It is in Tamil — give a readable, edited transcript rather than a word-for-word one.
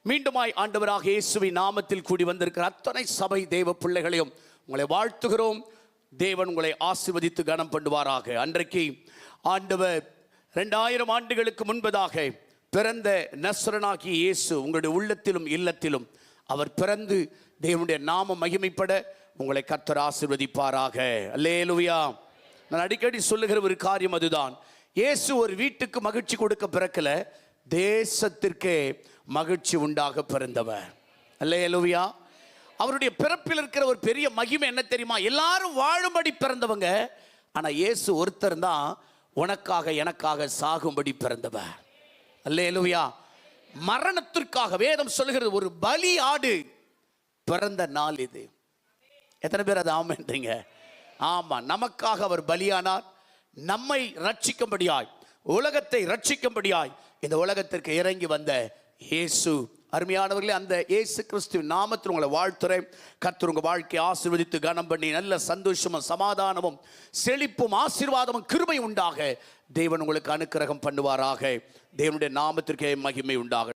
மீண்டுமாய் ஆண்டவராக இயேசுவின் நாமத்தில் கூடி வந்திருக்கிற அத்தனை சபை தேவ பிள்ளைகளையும் உங்களை வாழ்த்துகிறோம். தேவன் உங்களை ஆசீர்வதித்து கனம் பண்ணுவாராக. அன்றைக்கு ஆண்டவர் 2000 ஆண்டுகளுக்கு முன்பதாக பிறந்த நஸ்ரனாகிய இயேசு உங்களுடைய உள்ளத்திலும் இல்லத்திலும் அவர் பிறந்து தேவனுடைய நாமம் மகிமைப்பட உங்களை கர்த்தர் ஆசீர்வதிப்பாராக. அல்லேலூயா. நான் அடிக்கடி சொல்லுகிற ஒரு காரியம் அதுதான். இயேசு ஒரு வீட்டுக்கு மகிழ்ச்சி கொடுக்க பிறக்கல, தேசத்திற்கே மகிழ்ச்சி உண்டாக பிறந்தவர். அல்லேலூயா. அவருடைய பிறப்பில் இருக்கிற ஒரு பெரிய மகிமை என்ன தெரியுமா? எல்லாரும் வாழும்படி பிறந்தவங்க, ஆனா இயேசு ஒருத்தர் தான் உனக்காக எனக்காக சாகும்படி பிறந்தவர். அல்லேலூயா. மரணத்திற்காக வேதம் சொல்லுகிறது ஒரு பலி ஆடு பிறந்த நாள் இது. எத்தனை பேர் அது ஆமென்றீங்க? ஆமா, நமக்காக அவர் பலியானார். நம்மை ரட்சிக்கும்படியாய், உலகத்தை ரட்சிக்கும்படியாய் இந்த உலகத்திற்கு இறங்கி வந்த இயேசு. அருமையானவர்களே, அந்த இயேசு கிறிஸ்துவின் நாமத்தில் உங்களை வாழ்த்துறேன். கர்த்தர் உங்கள் வாழ்க்கையை ஆசீர்வதித்து கனம் பண்ணி நல்ல சந்தோஷமும் சமாதானமும் செழிப்பும் ஆசீர்வாதமும் கிருபை உண்டாக தேவன் உங்களுக்கு அனுக்கிரகம் பண்ணுவாராக. தேவனுடைய நாமத்திற்கே மகிமை உண்டாக.